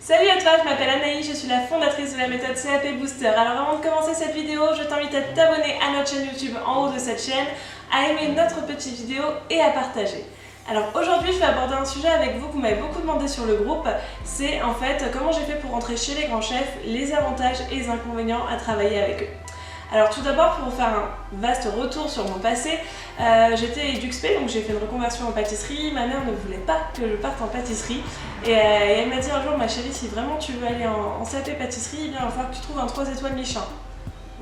Salut à toi, je m'appelle Anaïs, je suis la fondatrice de la méthode CAP Booster. Alors avant de commencer cette vidéo, je t'invite à t'abonner à notre chaîne YouTube en haut de cette chaîne, à aimer notre petite vidéo et à partager. Alors aujourd'hui je vais aborder un sujet avec vous que vous m'avez beaucoup demandé sur le groupe, c'est en fait comment j'ai fait pour rentrer chez les grands chefs, les avantages et les inconvénients à travailler avec eux. Alors tout d'abord, pour vous faire un vaste retour sur mon passé, j'étais EduxP, donc j'ai fait une reconversion en pâtisserie. Ma mère ne voulait pas que je parte en pâtisserie et elle m'a dit un jour: ma chérie, si vraiment tu veux aller en CAP pâtisserie, eh bien, il va falloir que tu trouves un 3 étoiles Michelin.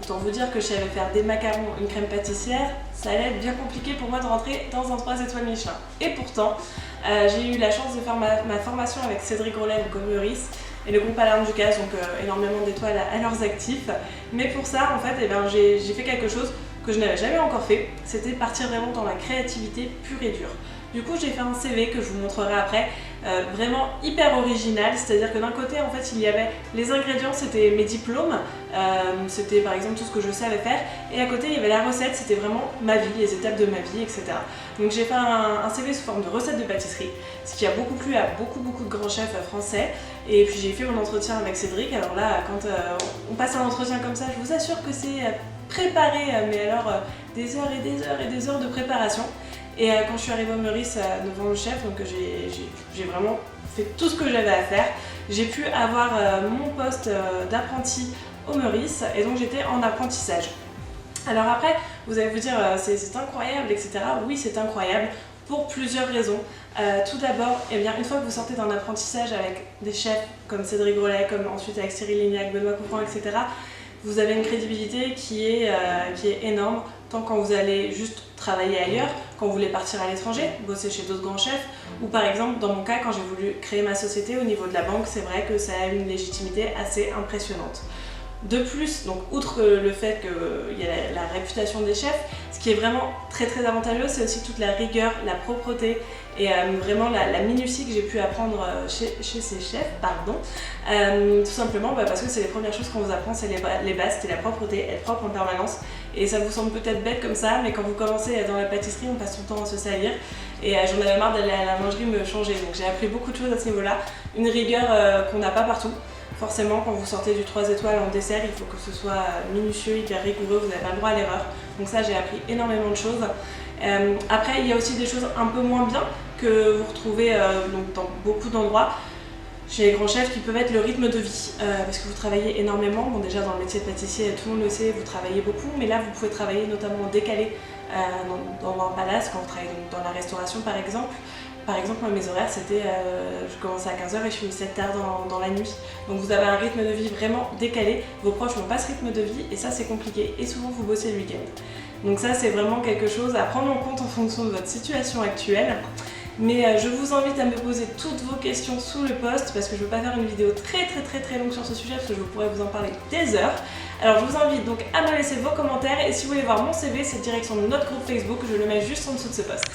Autant vous dire que je savais faire des macarons, une crème pâtissière, ça allait être bien compliqué pour moi de rentrer dans un 3 étoiles Michelin. Et pourtant, j'ai eu la chance de faire ma formation avec Cédric Grolet comme Meurice et le groupe Alarme Ducasse, donc énormément d'étoiles à leurs actifs. Mais pour ça, en fait, j'ai fait quelque chose que je n'avais jamais encore fait, c'était partir vraiment dans la créativité pure et dure. Du coup, j'ai fait un CV que je vous montrerai après, vraiment hyper original, c'est-à-dire que d'un côté, en fait, il y avait les ingrédients, c'était mes diplômes, c'était par exemple tout ce que je savais faire, et à côté, il y avait la recette, c'était vraiment ma vie, les étapes de ma vie, etc. Donc j'ai fait un CV sous forme de recette de pâtisserie, ce qui a beaucoup plu à beaucoup de grands chefs français, et puis j'ai fait mon entretien avec Cédric. Alors là, quand on passe un entretien comme ça, je vous assure que c'est préparé, mais alors des heures et des heures et des heures de préparation. Et quand je suis arrivée au Meurice devant le chef, donc j'ai vraiment fait tout ce que j'avais à faire. J'ai pu avoir mon poste d'apprenti au Meurice et donc j'étais en apprentissage. Alors après, vous allez vous dire c'est incroyable, etc. Oui, c'est incroyable pour plusieurs raisons. Tout d'abord, eh bien, une fois que vous sortez d'un apprentissage avec des chefs comme Cédric Grolet, comme ensuite avec Cyril Lignac, Benoît Couffin, etc., vous avez une crédibilité qui est énorme, tant quand vous allez juste travailler ailleurs, quand vous voulez partir à l'étranger, bosser chez d'autres grands chefs, ou par exemple, dans mon cas, quand j'ai voulu créer ma société au niveau de la banque, c'est vrai que ça a une légitimité assez impressionnante. De plus, donc outre le fait qu'il y a la réputation des chefs, ce qui est vraiment très avantageux, c'est aussi toute la rigueur, la propreté et vraiment la minutie que j'ai pu apprendre chez ces chefs, tout simplement parce que c'est les premières choses qu'on vous apprend, c'est les bases, c'est la propreté, être propre en permanence. Et ça vous semble peut-être bête comme ça, mais quand vous commencez dans la pâtisserie, on passe tout le temps à se salir. Et j'en avais marre d'aller à la mangerie me changer, donc j'ai appris beaucoup de choses à ce niveau-là. Une rigueur qu'on n'a pas partout. Forcément, quand vous sortez du 3 étoiles en dessert, il faut que ce soit minutieux, hyper rigoureux, vous n'avez pas le droit à l'erreur. Donc ça, j'ai appris énormément de choses. Après, il y a aussi des choses un peu moins bien que vous retrouvez donc dans beaucoup d'endroits chez les grands chefs, qui peuvent être le rythme de vie, parce que vous travaillez énormément. Bon, déjà dans le métier de pâtissier, tout le monde le sait, vous travaillez beaucoup, mais là vous pouvez travailler notamment en décalé dans un palace, quand vous travaillez dans la restauration par exemple. Par exemple, moi, mes horaires, c'était, je commençais à 15h et je finissais tard dans la nuit. Donc vous avez un rythme de vie vraiment décalé, vos proches n'ont pas ce rythme de vie et ça c'est compliqué, et souvent vous bossez le week-end. Donc ça c'est vraiment quelque chose à prendre en compte en fonction de votre situation actuelle. Mais je vous invite à me poser toutes vos questions sous le post, parce que je ne veux pas faire une vidéo très longue sur ce sujet, parce que je pourrais vous en parler des heures. Alors je vous invite donc à me laisser vos commentaires, et si vous voulez voir mon CV, c'est direction de notre groupe Facebook, je le mets juste en dessous de ce post.